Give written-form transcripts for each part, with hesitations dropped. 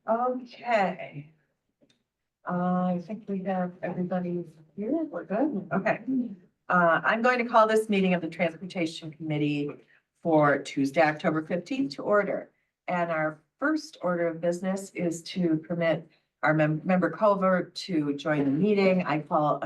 Okay. I think we have everybody here. We're good. Okay. I'm going to call this meeting of the Transportation Committee for Tuesday, October 15th to order. And our first order of business is to permit our member Culver to join the meeting. I call,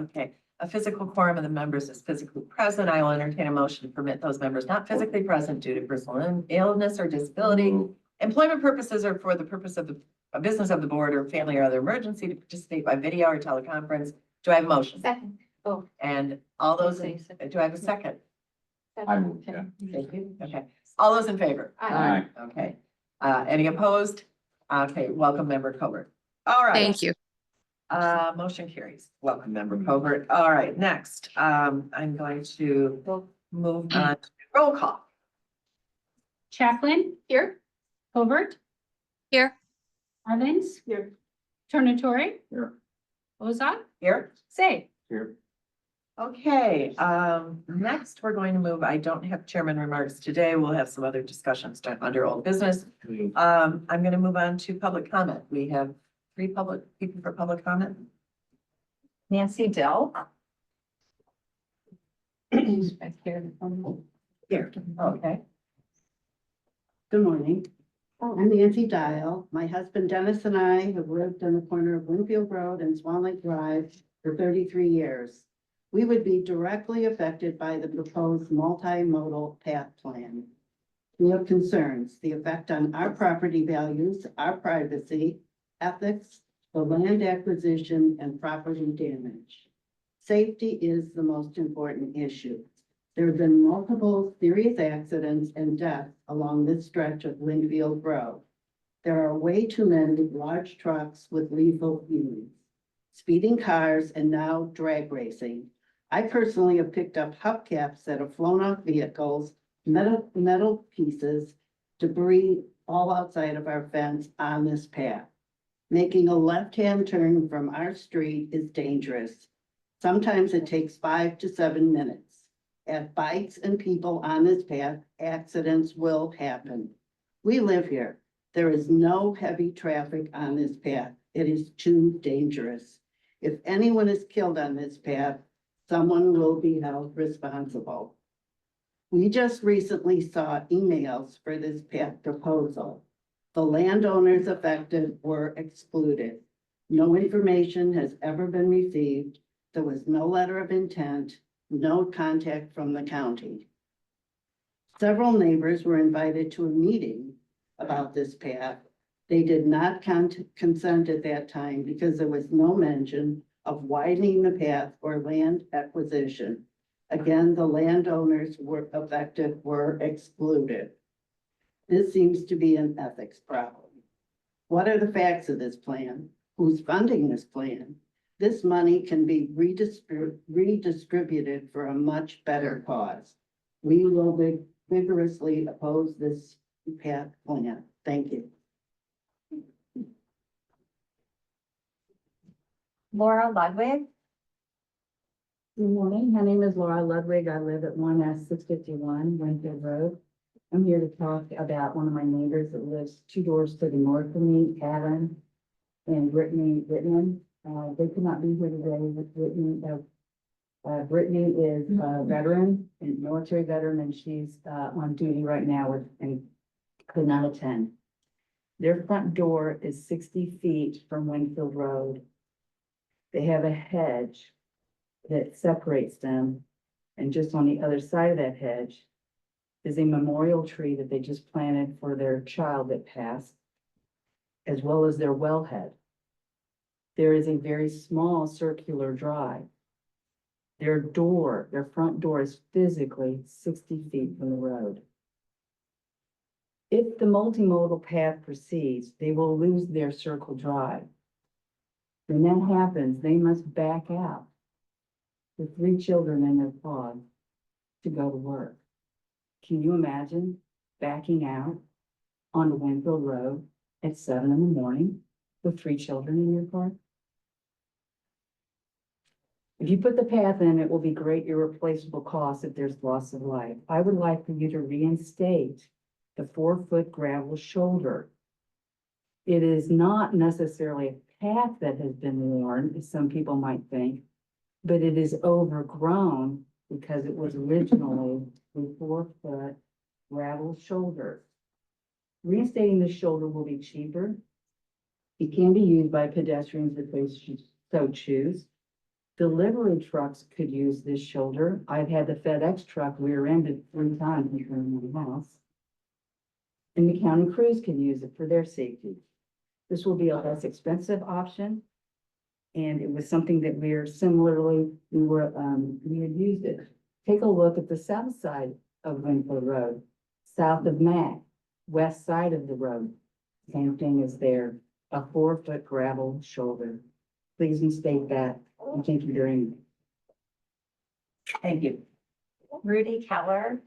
a physical quorum of the members is physically present. I will entertain a motion to permit those members not physically present due to personal illness or disability, employment purposes, or for the purpose of a business of the board or family or other emergency to participate by video or teleconference. Do I have a motion? Second. Oh. And all those, do I have a second? I move, yeah. Thank you. Okay. All those in favor? Aye. Okay. Any opposed? Okay, welcome member Covert. All right. Thank you. Motion carries. Welcome member Covert. All right, next, I'm going to move on to roll call. Chaplin. Here. Covert. Here. Evans. Here. Tornatore. Here. Ozak. Here. Say. Here. Okay, next we're going to move, I don't have chairman remarks today. We'll have some other discussions done under old business. I'm going to move on to public comment. We have 3 public people for public comment. Nancy Dell. Here, okay. Good morning. I'm Nancy Dial. My husband Dennis and I have lived on the corner of Winfield Road and Swan Lake Drive for 33 years. We would be directly affected by the proposed multimodal path plan. We have concerns, the effect on our property values, our privacy, ethics, the land acquisition, and property damage. Safety is the most important issue. There have been multiple serious accidents and deaths along this stretch of Winfield Road. There are way too many large trucks with lethal fumes, speeding cars, and now drag racing. I personally have picked up hubcaps that have flown off vehicles, metal pieces, debris all outside of our fence on this path. Making a left-hand turn from our street is dangerous. Sometimes it takes 5 to 7 minutes. At bikes and people on this path, accidents will happen. We live here. There is no heavy traffic on this path. It is too dangerous. If anyone is killed on this path, someone will be held responsible. We just recently saw emails for this path proposal. The landowners affected were excluded. No information has ever been received. There was no letter of intent, no contact from the county. Several neighbors were invited to a meeting about this path. They did not consent at that time because there was no mention of widening the path or land acquisition. Again, the landowners were affected were excluded. This seems to be an ethics problem. What are the facts of this plan? Who's funding this plan? This money can be redistributed for a much better cause. We will vigorously oppose this path plan. Thank you. Laura Ludwig. Good morning. My name is Laura Ludwig. I live at 1S651 Winfield Road. I'm here to talk about one of my neighbors that lives 2 doors to the north of me, Alan and Brittany Whitman. They could not be here today with Whitney. Brittany is a veteran, a military veteran, and she's on duty right now and could not attend. Their front door is 60 feet from Winfield Road. They have a hedge that separates them, and just on the other side of that hedge is a memorial tree that they just planted for their child that passed, as well as their wellhead. There is a very small circular drive. Their front door is physically 60 feet from the road. If the multimodal path proceeds, they will lose their circle drive. When that happens, they must back out with 3 children in their car to go to work. Can you imagine backing out on Winfield Road at 7 in the morning with 3 children in your car? If you put the path in, it will be great irreplaceable cost if there's loss of life. I would like for you to reinstate the 4-foot gravel shoulder It is not necessarily a path that has been worn, as some people might think, but it is overgrown because it was originally a 4-foot gravel shoulder. Reinstating the shoulder will be cheaper. It can be used by pedestrians if they so choose. Delivery trucks could use this shoulder. I've had the FedEx truck rear-ended 3 times in front of my house. And the county crews can use it for their safety. This will be a less expensive option. And it was something that we had used it. Take a look at the south side of Winfield Road, south of Mac, west side of the road. Same thing is there, a 4-foot gravel shoulder. Please restate that, and thank you very much. Thank you. Rudy Keller.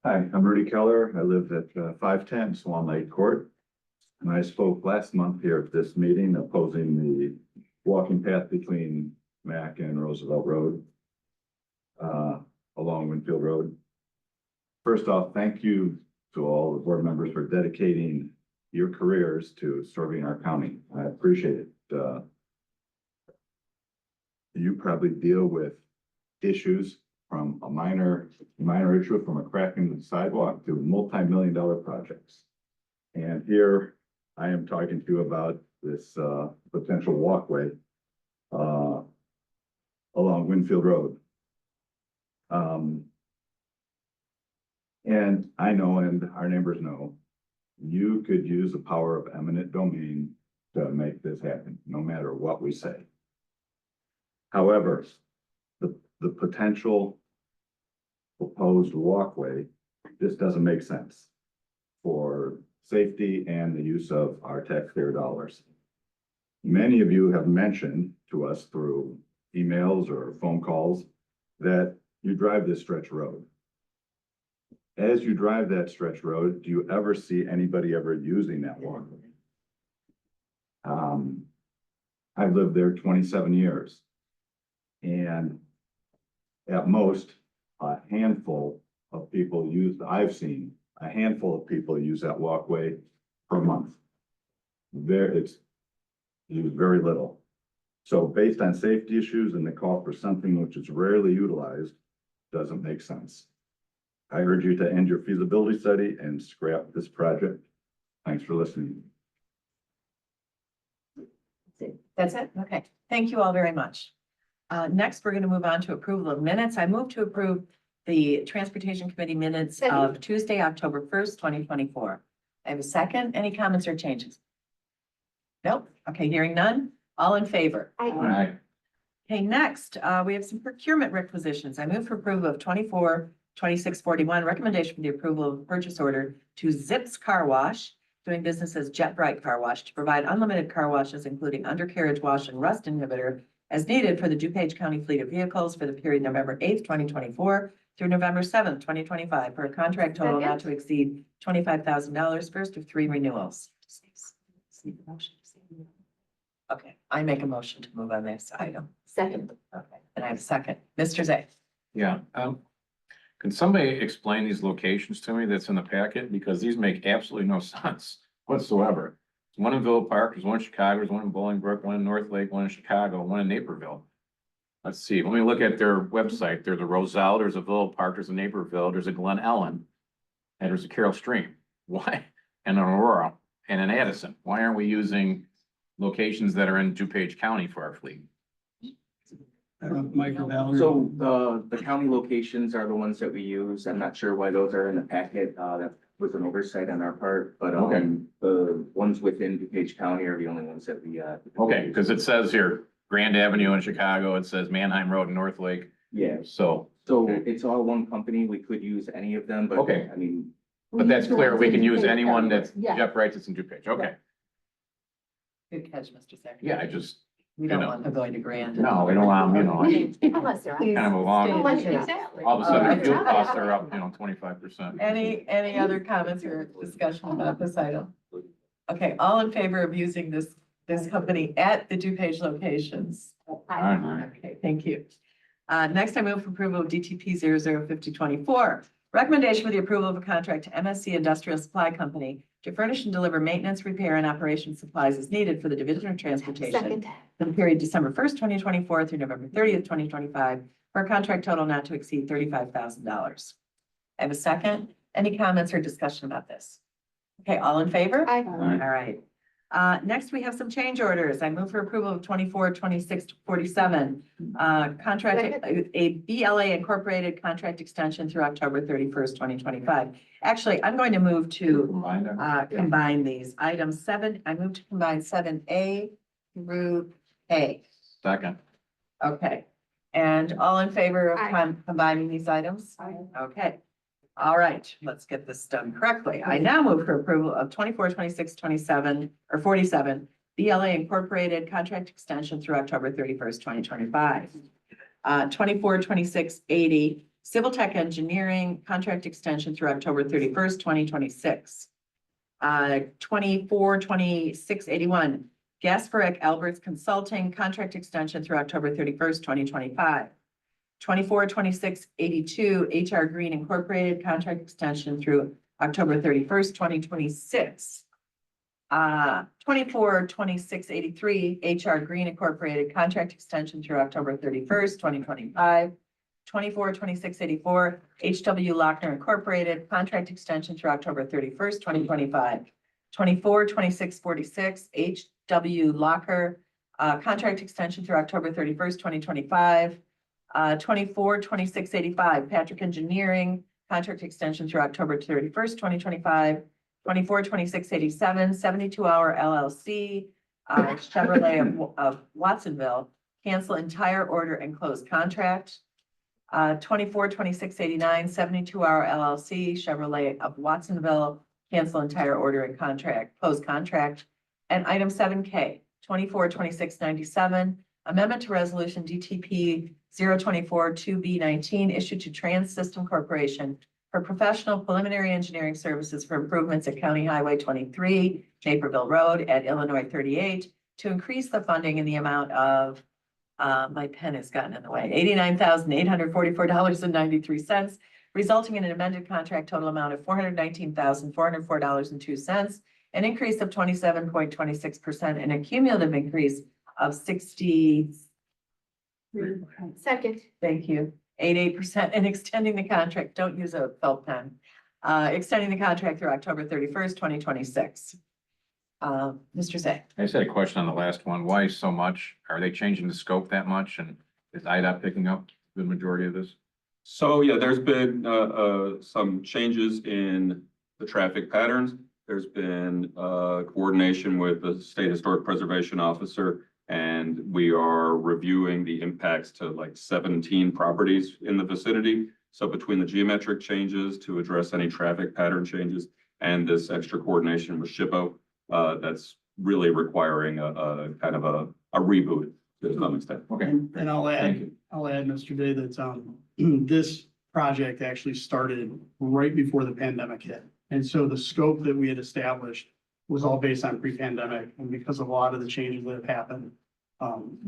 Hi, I'm Rudy Keller. I live at 510 Swan Lake Court. And I spoke last month here at this meeting opposing the walking path between Mac and Roosevelt Road along Winfield Road. First off, thank you to all the board members for dedicating your careers to serving our county. I appreciate it. You probably deal with issues from a minor issue, from a crack in the sidewalk to multi-million-dollar projects. And here I am talking to you about this potential walkway along Winfield Road. And I know, and our neighbors know, you could use the power of eminent domain to make this happen, no matter what we say. However, the potential proposed walkway just doesn't make sense for safety and the use of our taxpayer dollars. Many of you have mentioned to us through emails or phone calls that you drive this stretch road. As you drive that stretch road, do you ever see anybody ever using that walkway? I've lived there 27 years. And at most, a handful of people I've seen a handful of people use that walkway per month. It's used very little. So based on safety issues and the call for something which is rarely utilized, doesn't make sense. I urge you to end your feasibility study and scrap this project. Thanks for listening. That's it? Okay. Thank you all very much. Next, we're going to move on to approval of minutes. I move to approve the Transportation Committee minutes of Tuesday, October 1st, 2024. I have a second. Any comments or changes? Nope. Okay, hearing none. All in favor? Aye. Okay, next, we have some procurement requisitions. I move for approval of 24-2641, recommendation for the approval of purchase order to Zips Car Wash, doing business as Jet Bright Car Wash, to provide unlimited car washes, including undercarriage wash and rust inhibitor, as needed for the DuPage County fleet of vehicles for the period November 8th, 2024 through November 7th, 2025, for a contract total not to exceed $25,000, first of 3 renewals. Okay, I make a motion to move on this item. Second. Okay, and I have a second. Mr. Zay. Yeah, can somebody explain these locations to me that's in the packet? Because these make absolutely no sense whatsoever. There's one in Villa Park, there's one in Chicago, there's one in Bolingbrook, one in North Lake, one in Chicago, one in Naperville. Let's see, let me look at their website. There's a Roselle, there's a Villa Park, there's a Naperville, there's a Glen Ellen, and there's a Carroll Stream. Why? And an Aurora and an Addison. Why aren't we using locations that are in DuPage County for our fleet? Michael Valerie. So the county locations are the ones that we use. I'm not sure why those are in the packet. That was an oversight on our part, but Okay. the ones within DuPage County are the only ones that we Okay, because it says here, Grand Avenue in Chicago, it says Manheim Road in North Lake, Yeah, so, so it's all one company. We could use any of them, but Okay. I mean, but that's clear, we can use anyone that's Yeah. Jeff Wright that's in DuPage, okay. Good catch, Mr. Zay. Yeah, I just, We don't you know. want them going to Grand. no, we don't want, Unless they're. Please kind of a long, stay in all the chat. Exactly. of a sudden, fuel costs are up, 25%. Any other comments or discussion about this item? Okay, all in favor of using this company at the DuPage locations? Okay, thank you. Next, I move for approval of DTP 005024. Recommendation for the approval of a contract to MSC Industrial Supply Company to furnish and deliver maintenance, repair, and operation supplies as needed for the Division of Transportation Second. for the period December first, 2024 through November 30th, 2025, for a contract total not to exceed $35,000. I have a second. Any comments or discussion about this? Okay, all in favor? Aye. All right. Next, we have some change orders. I move for approval of 24, 26 to 47. Contract, a BLA Incorporated contract extension through October 31st, 2025. Actually, I'm going to move to Combine them. combine these items I move to combine 7A through A. Second. Okay. And all in favor of Aye. combining these items? Aye. Okay. All right, let's get this done correctly. I now move for approval of 24, 26, 27, or 47, BLA Incorporated contract extension through October 31st, 2025. 24, 26, 80, Civil Tech Engineering contract extension through October 31st, 2026. 24, 26, 81, Gasparic Alberts Consulting contract extension through October 31st, 2025. 24, 26, 82, HR Green Incorporated contract extension through October 31st, 2026. 24, 26, 83, HR Green Incorporated contract extension through October 31st, 2025. 24, 26, 84, HW Lochner Incorporated contract extension through October 31st, 2025. 24, 26, 46, HW Locker contract extension through October 31st, 2025. 24, 26, 85, Patrick Engineering, contract extension through October 31st, 2025. 24, 26, 87, 72-hour LLC, Chevrolet of Watsonville, cancel entire order and close contract. 24, 26, 89, 72-hour LLC, Chevrolet of Watsonville, cancel entire order and contract, close contract. And item 7K, 24, 26, 97, amendment to resolution DTP 024 2B19 issued to Trans System Corporation for professional preliminary engineering services for improvements at County Highway 23, Naperville Road at Illinois 38, to increase the funding in the amount of, my pen has gotten in the way, $89,844.93, resulting in an amended contract total amount of $419,404.02, an increase of 27.26%, and a cumulative increase of 60. Second. Thank you. 88% and extending the contract. Don't use a felt pen. Extending the contract through October 31st, 2026. Mr. Zay. I just had a question on the last one. Why so much? Are they changing the scope that much? And is IDOT picking up the majority of this? So, yeah, there's been some changes in the traffic patterns. There's been coordination with the State Historic Preservation Officer, and we are reviewing the impacts to like 17 properties in the vicinity. So between the geometric changes to address any traffic pattern changes and this extra coordination with SHPO, that's really requiring a kind of a reboot to some extent. Okay. And I'll Thank add, you. Mr. Day, that this project actually started right before the pandemic hit. And so the scope that we had established was all based on pre-pandemic, and because of a lot of the changes that have happened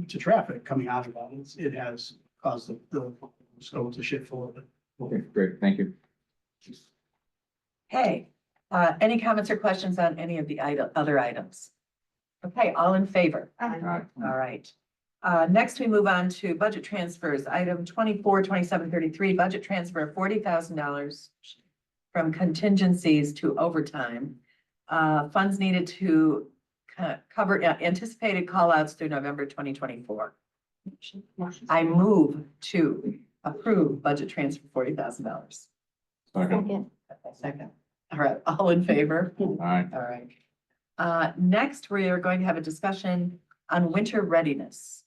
to traffic coming out of that, it has caused the scope to shift a little bit. Okay, great. Thank you. Hey, any comments or questions on any of the other items? Okay, all in favor? Aye. All right. Next, we move on to budget transfers. Item 24, 27, 33, budget transfer of $40,000 from contingencies to overtime. Funds needed to cover anticipated callouts through November 2024. I move to approve budget transfer $40,000. Second. Second. All right, all in favor? All right. All right. Next, we are going to have a discussion on winter readiness.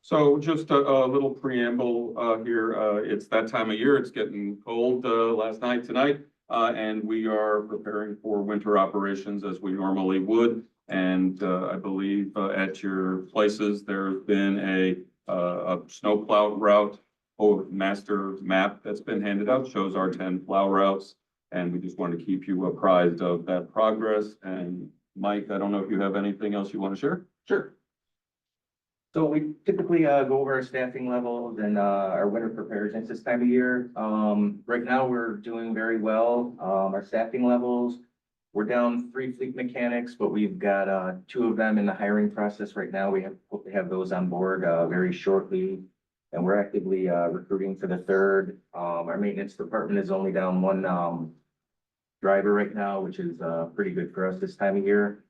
So just a little preamble here. It's that time of year. It's getting cold last night, tonight. And we are preparing for winter operations as we normally would. And I believe at your places, there's been a snowplow route or master map that's been handed out, shows our 10 plow routes. And we just want to keep you apprised of that progress. And Mike, I don't know if you have anything else you want to share? Sure. So we typically go over our staffing levels and our winter preparedness this time of year. Right now, we're doing very well. Our staffing levels We're down 3 fleet mechanics, but we've got 2 of them in the hiring process right now. We hope to have those on board very shortly. And we're actively recruiting for the 3rd. Our maintenance department is only down 1 driver right now, which is pretty good for us this time of year.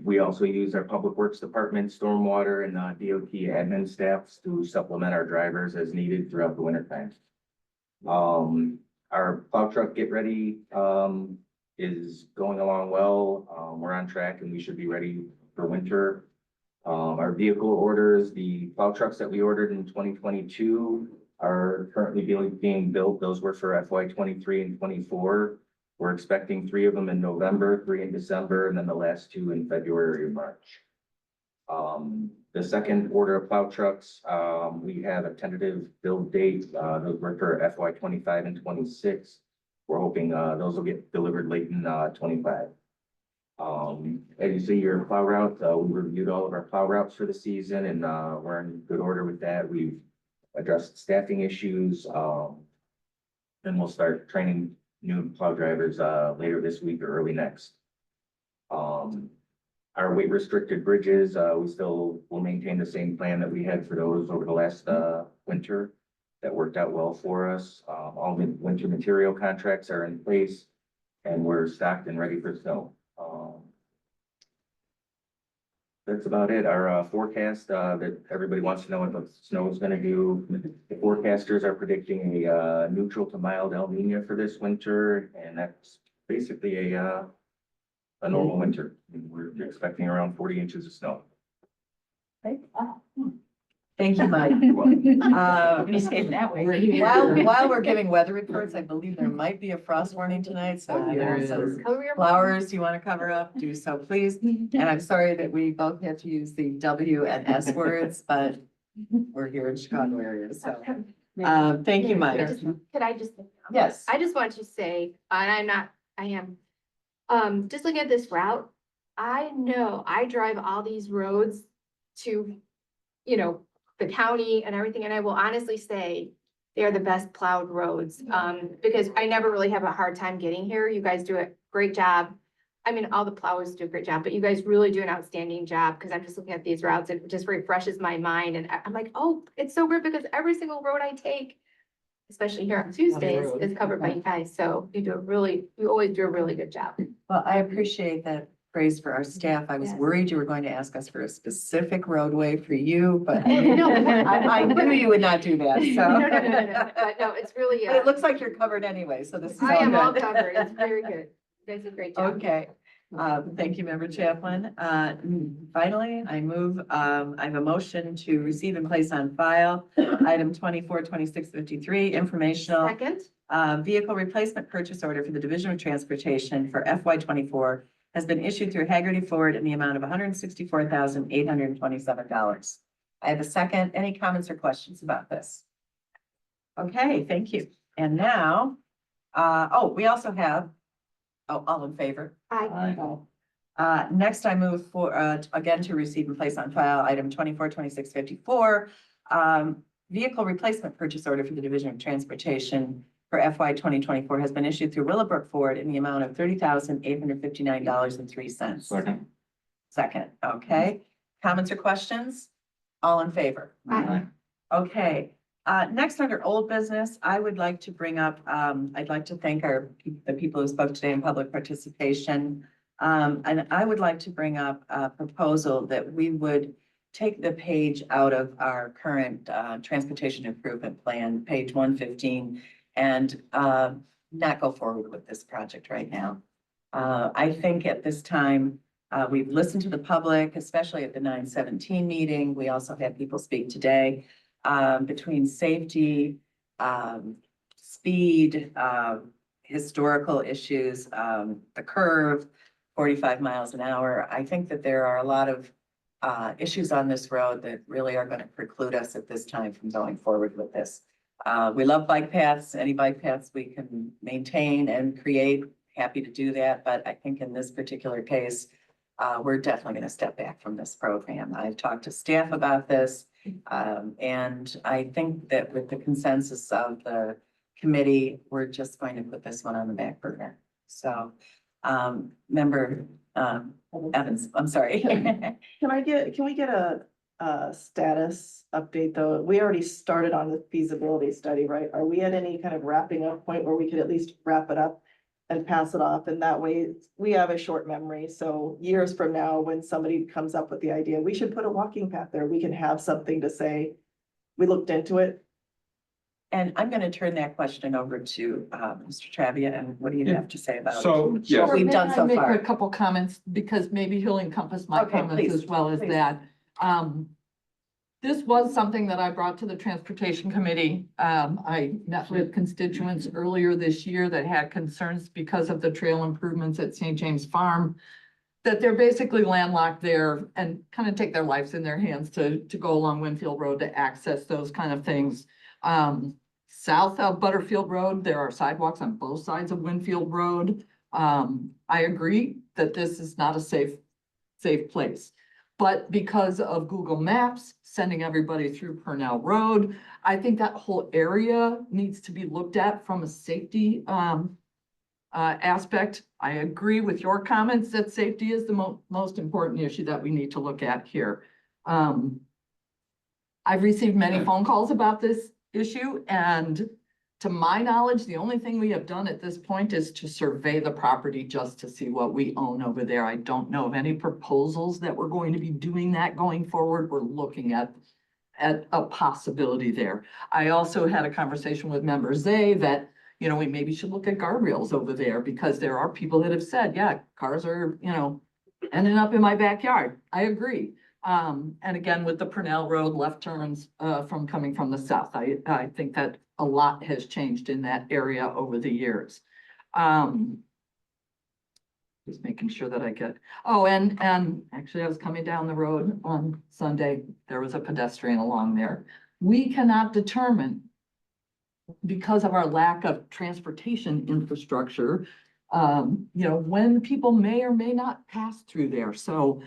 We also use our public works department, stormwater and DOT admin staffs to supplement our drivers as needed throughout the winter time. Our plow truck get ready is going along well. We're on track and we should be ready for winter. Our vehicle orders, the plow trucks that we ordered in 2022 are currently being built. Those were for FY 23 and 24. We're expecting 3 of them in November, 3 in December, and then the last 2 in February and March. The second order of plow trucks, we have a tentative build date. Those were for FY 25 and 26. We're hoping those will get delivered late in 25. As you see your plow route, we reviewed all of our plow routes for the season and we're in good order with that. We've addressed staffing issues. Then we'll start training new plow drivers later this week or early next. Our weight restricted bridges, we still will maintain the same plan that we had for those over the last winter. That worked out well for us. All the winter material contracts are in place and we're stocked and ready for snow. That's about it. Our forecast that everybody wants to know what the snow is going to do. The forecasters are predicting a neutral to mild El Nino for this winter, and that's basically a normal winter. We're expecting around 40 inches of snow. Thank you, Mike. While we're giving weather reports, I believe there might be a frost warning tonight, so if There there's is. some Cover your. flowers you want to cover up, do so please. And I'm sorry that we both had to use the W and S words, but we're here in Chicago area, so. Thank you, Mike. Could I just? Yes. I just want to say, and I am, just looking at this route, I know I drive all these roads to, the county and everything, and I will honestly say they are the best plowed roads, because I never really have a hard time getting here. You guys do a great job. I mean, all the plowers do a great job, but you guys really do an outstanding job, because I'm just looking at these routes, it just refreshes my mind, and I'm like, oh, it's so weird, because every single road I take, especially here on Tuesdays, is covered by you guys, so you always do a really good job. Well, I appreciate that praise for our staff. I was Yes. worried you were going to ask us for a specific roadway for you, but No. I knew you would not do that, so. No, but no, it's really, But it looks like you're covered anyway, so this is I all am all good. covered, it's very good, you guys did a great job. Okay, thank you, Member Chaplin. Finally, I have a motion to receive and place on file item 242653, informational Second, vehicle replacement purchase order for the Division of Transportation for FY 24 has been issued through Haggerty Ford in the amount of $164,827. I have a second. Any comments or questions about this? Okay, thank you. And now, we also have, all in favor? Next, I move for, again, to receive and place on file item 242654, vehicle replacement purchase order for the Division of Transportation for FY 2024 has been issued through Willowbrook Ford in the amount of $30,859.03. Second, okay. Comments or questions? All in favor? Aye. Okay, next under old business, I would like to bring up, I'd like to thank the people who spoke today in public participation. And I would like to bring up a proposal that we would take the page out of our current transportation improvement plan, page 115, and not go forward with this project right now. I think at this time, we've listened to the public, especially at the 9/17 meeting. We also had people speak today between safety, speed, historical issues, the curve, 45 miles an hour. I think that there are a lot of issues on this road that really are going to preclude us at this time from going forward with this. We love bike paths. Any bike paths we can maintain and create, happy to do that. But I think in this particular case, we're definitely going to step back from this program. I've talked to staff about this. And I think that with the consensus of the committee, we're just going to put this one on the back burner. So Member, Evans, I'm sorry. Can we get a status update though? We already started on the feasibility study, right? Are we at any kind of wrapping up point where we could at least wrap it up and pass it off? And that way, we have a short memory. So years from now, when somebody comes up with the idea, we should put a walking path there. We can have something to say, we looked into it. And I'm going to turn that question over to Mr. Travia, and what do you Yeah. have to say about So, what yes, we've done so May I far? make a couple comments, because maybe he'll encompass my Okay, comments please, as well as please. that. This was something that I brought to the Transportation Committee. I met with constituents earlier this year that had concerns because of the trail improvements at St. James Farm, that they're basically landlocked there and kind of take their lives in their hands to go along Winfield Road to access those kind of things. South of Butterfield Road, there are sidewalks on both sides of Winfield Road. I agree that this is not a safe place. But because of Google Maps sending everybody through Purnell Road, I think that whole area needs to be looked at from a safety aspect. I agree with your comments that safety is the most important issue that we need to look at here. I've received many phone calls about this issue, and to my knowledge, the only thing we have done at this point is to survey the property just to see what we own over there. I don't know of any proposals that we're going to be doing that going forward. We're looking at a possibility there. I also had a conversation with Member Zay that, you know, we maybe should look at guardrails over there, because there are people that have said, yeah, cars are, you know, ending up in my backyard. I agree. And again, with the Purnell Road left turns from coming from the south, I think that a lot has changed in that area over the years. Just making sure that I get, oh, and actually I was coming down the road on Sunday, there was a pedestrian along there. We cannot determine, because of our lack of transportation infrastructure, you know, when people may or may not pass through there. So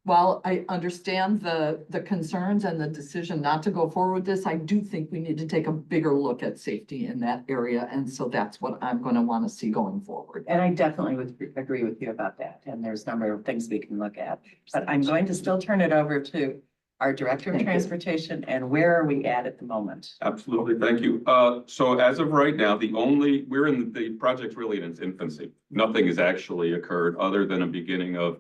while I understand the concerns and the decision not to go forward with this, I do think we need to take a bigger look at safety in that area. And so that's what I'm going to want to see going forward. And I definitely would agree with you about that. And there's a number of things we can look at. But I'm going to still turn it over to our Director of Thank you. Transportation. And where are we at the moment? absolutely. Thank you. So as of right now, we're in the project really in its infancy. Nothing has actually occurred other than a beginning of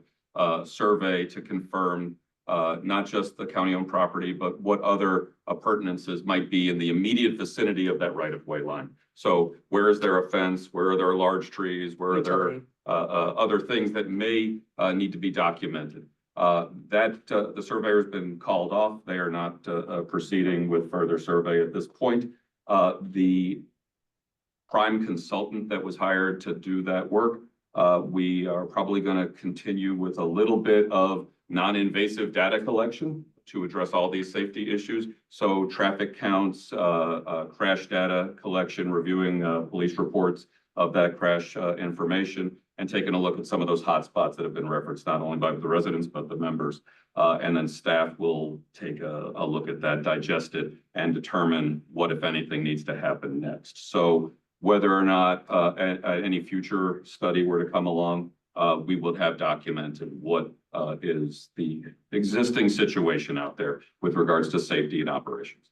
survey to confirm not just the county-owned property, but what other appurtenances might be in the immediate vicinity of that right-of-way line. So where is there a fence? Where are there large trees? Where are there Utility. other things that may need to be documented? The surveyor's been called off. They are not proceeding with further survey at this point. The prime consultant that was hired to do that work, we are probably going to continue with a little bit of non-invasive data collection to address all these safety issues. So traffic counts, crash data collection, reviewing police reports of that crash information, and taking a look at some of those hotspots that have been referenced, not only by the residents, but the members. And then staff will take a look at that, digest it, and determine what, if anything, needs to happen next. So whether or not any future study were to come along, we would have documented what is the existing situation out there with regards to safety and operations.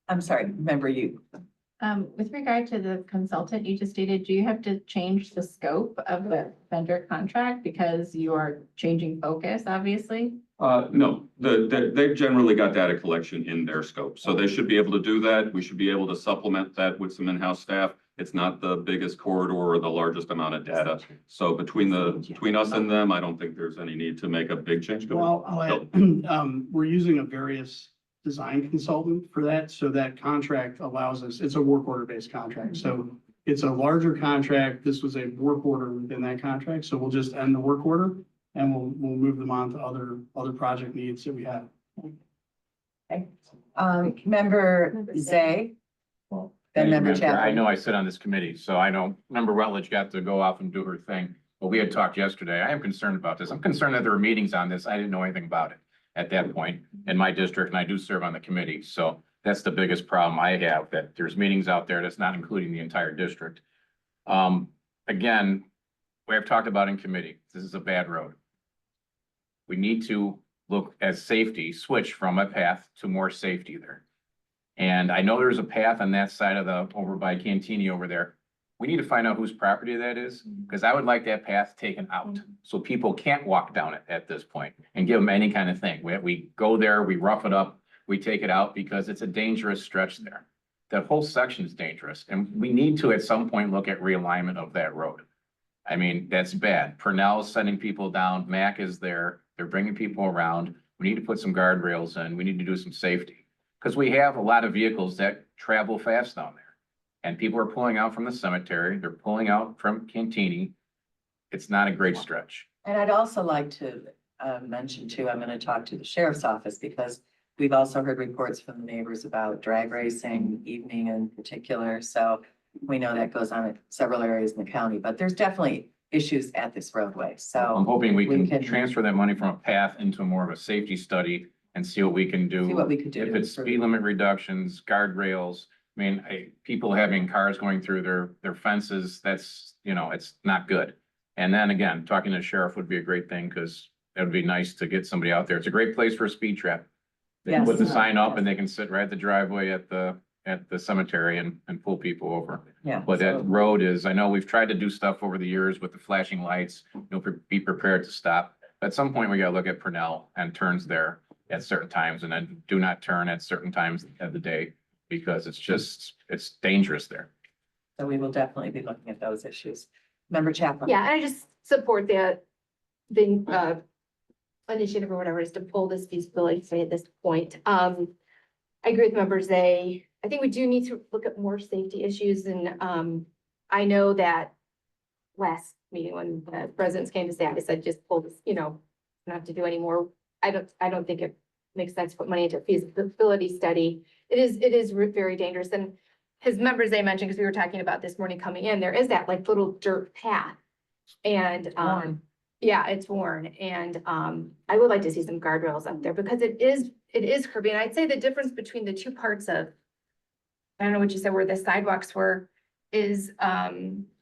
I'm sorry, remember you. With regard to the consultant you just stated, do you have to change the scope of the vendor contract because you are changing focus, obviously? No, they've generally got data collection in their scope, so they should be able to do that. We should be able to supplement that with some in-house staff. It's not the biggest corridor or the largest amount of data. So between us and them, I don't think there's any need to make a big change. Well, I'll add, we're using a various design consultant for that. So that contract allows us, it's a work order based contract. So it's a larger contract. This was a work order within that contract. So we'll just end the work order and we'll move them on to other project needs that we have. Okay. Member Zay. Then Member I Chapman. know I sit on this committee, so I know Member Rutledge got to go off and do her thing, but we had talked yesterday. I am concerned about this. I'm concerned that there were meetings on this. I didn't know anything about it at that point in my district, and I do serve on the committee. So that's the biggest problem I have, that there's meetings out there that's not including the entire district. again, we have talked about in committee, this is a bad road. We need to look at safety, switch from a path to more safety there. And I know there's a path on that side of the, over by Cantini over there. We need to find out whose property that is, because I would like that path taken out, so people can't walk down it at this point and give them any kind of thing. We go there, we rough it up, we take it out, because it's a dangerous stretch there. That whole section is dangerous, and we need to at some point look at realignment of that road. I mean, that's bad. Purnell's sending people down, Mac is there, they're bringing people around. We need to put some guardrails in, we need to do some safety. Because we have a lot of vehicles that travel fast down there. And people are pulling out from the cemetery, they're pulling out from Cantini. It's not a great stretch. And I'd also like to mention too, I'm gonna talk to the sheriff's office, because we've also heard reports from the neighbors about drag racing evening in particular. So we know that goes on in several areas in the county, but there's definitely issues at this roadway, I'm so hoping we we can can- transfer that money from a path into more of a safety study and see what we can do. see what we could do. If to it's improve. speed limit reductions, guardrails, I mean, people having cars going through their fences, that's, you know, it's not good. And then again, talking to the sheriff would be a great thing, because it would be nice to get somebody out there. It's a great place for a speed trap. They can put the Yes. sign up and they can sit right at the driveway at the cemetery and pull people over. Yeah. But so- that road is, I know we've tried to do stuff over the years with the flashing lights, be prepared to stop. At some point, we gotta look at Purnell and turns there at certain times, and then do not turn at certain times of the day, because it's dangerous there. So we will definitely be looking at those issues. Member Chapman? Yeah, and I just support the initiative or whatever it is to pull this feasibility study at this point. I agree with members, I think we do need to look at more safety issues, and I know that last meeting when the presidents came to say, I said, just pull this, not have to do any more. I don't think it makes sense to put money into a feasibility study. It is very dangerous, and his members, they mentioned, because we were talking about this morning coming in, there is that like little dirt path. And Worn. yeah, it's worn, and I would like to see some guardrails up there, because it is curvy, and I'd say the difference between the two parts of, I don't know what you said, where the sidewalks were, is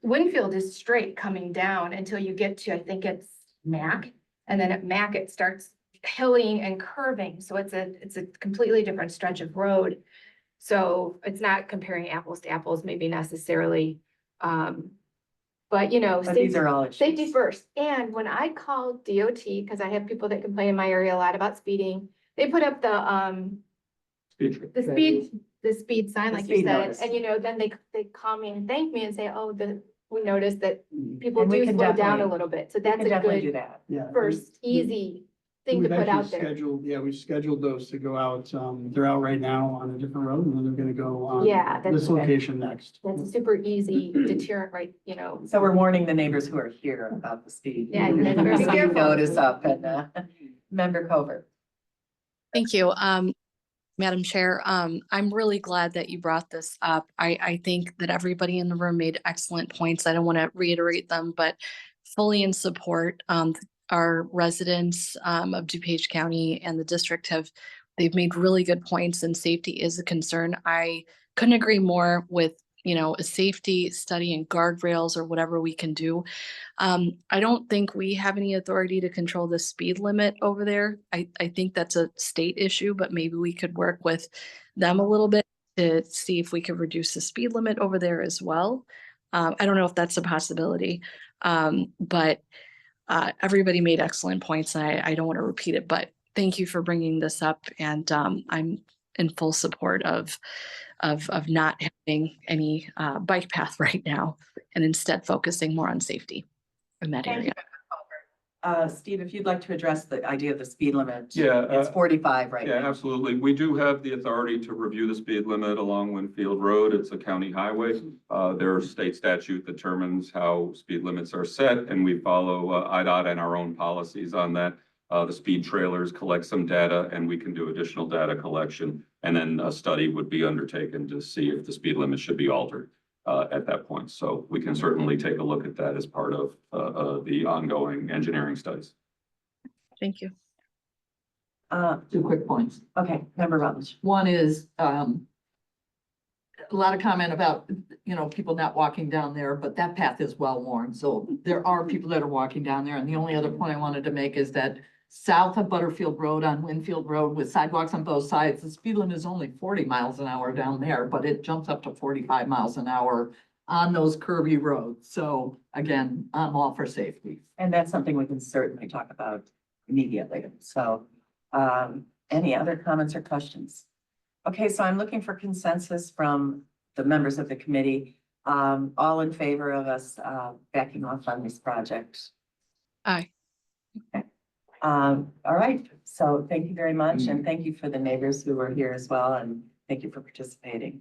Winfield is straight coming down until you get to, I think it's Mac, and then at Mac it starts hilling and curving, so it's a completely different stretch of road. So it's not comparing apples to apples, maybe necessarily, but But these are all issues. safety first. And when I called DOT, because I have people that complain in my area a lot about speeding, they put up the speed sign, The like you speed said, notice. and then they call me and thank me and say, oh, we noticed that people And we do can slow down a definitely- little bit, so We that's can a definitely do good that. Yeah. first, easy thing to We've put out actually there. scheduled, yeah, we've scheduled those to go out. They're out right now on a different road, and then they're gonna go on Yeah, that's this good. location next. That's a super easy deterrent, right, So we're warning the neighbors who are here about the speed. Yeah, you better be Speed careful. Notice up and, Member Covert. Thank you, Madam Chair. I'm really glad that you brought this up. I think that everybody in the room made excellent points. I don't want to reiterate them, but fully in support. Our residents of DuPage County and the district they've made really good points, and safety is a concern. I couldn't agree more with, a safety study and guardrails or whatever we can do. I don't think we have any authority to control the speed limit over there. I think that's a state issue, but maybe we could work with them a little bit to see if we could reduce the speed limit over there as well. I don't know if that's a possibility, but everybody made excellent points, and I don't want to repeat it, but thank you for bringing this up, and I'm in full support of not having any bike path right now, and instead focusing more on safety in that Thank you, area. Member Covert. Steve, if you'd like to address the idea of the speed limit. Yeah, It's 45 right Yeah, now. absolutely. We do have the authority to review the speed limit along Winfield Road. It's a county highway. Their state statute determines how speed limits are set, and we follow IDOT and our own policies on that. The speed trailers collect some data, and we can do additional data collection. And then a study would be undertaken to see if the speed limit should be altered at that point. So we can certainly take a look at that as part of the ongoing engineering studies. Thank you. 2 quick points. Okay, Member Rutledge. One is, a lot of comment about, you know, people not walking down there, but that path is well worn. So there are people that are walking down there. And the only other point I wanted to make is that south of Butterfield Road on Winfield Road with sidewalks on both sides, the speed limit is only 40 miles an hour down there, but it jumps up to 45 miles an hour on those curvy roads. So again, I'm all for safety. And that's something we can certainly talk about immediately. So, any other comments or questions? Okay, so I'm looking for consensus from the members of the committee, all in favor of us, backing off on this project. Aye. All right, so thank you very much, and thank you for the neighbors who were here as well, and thank you for participating.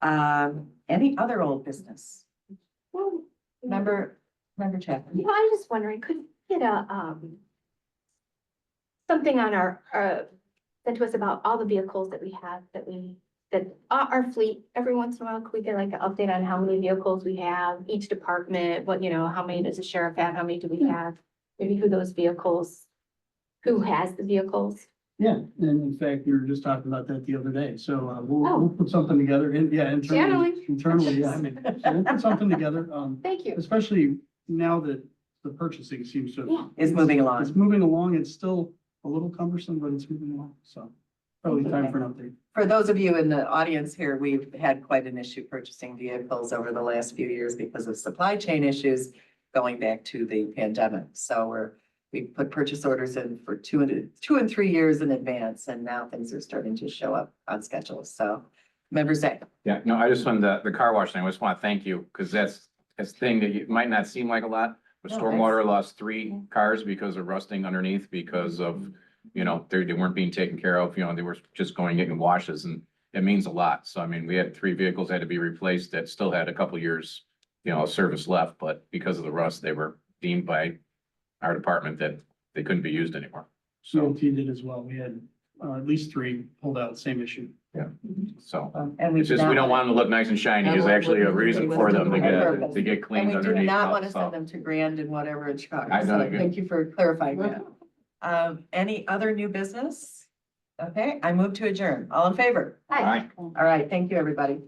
Any other old business? Member Chapman? You know, I'm just wondering, could we get a, something on our, sent to us about all the vehicles that we have, that our fleet, every once in a while, could we get like an update on how many vehicles we have, each department, what, you know, how many does the sheriff have, how many do we have? Maybe who has the vehicles? Yeah, and in fact, we were just talking about that the other day, so Oh. we'll put something together, and yeah, Generally. internally, yeah, I mean, so we'll put something together, Thank you. especially now that the purchasing seems to. Yeah. Is moving along. It's moving along, it's still a little cumbersome, but it's moving along, so probably time for an update. For those of you in the audience here, we've had quite an issue purchasing vehicles over the last few years because of supply chain issues going back to the pandemic. So we put purchase orders in for 2 and 3 years in advance, and now things are starting to show up on schedule. So Member Zach. Yeah, no, I just wanted the car wash thing. I just want to thank you because that's a thing that you might not seem like a lot. But No, Stormwater lost 3 cars because of rusting underneath because of, you know, they weren't being taken care of, you know, they were just going getting washes and it means a lot. So I mean, we had 3 vehicles had to be replaced that still had a couple years, you know, of service left, but because of the rust, they were deemed by our department that they couldn't be used anymore. So, DOT did as well, we had at least 3 pulled out, same issue. so And it's just, we don't want them to look nice and shiny is actually a reason for them to get And cleaned we do underneath. not want to so. send them to Grand and whatever it's called. I know So you- thank you for clarifying that. Any other new business? Okay, I move to adjourn. All in favor? Hi. All right. All right, thank you, everybody.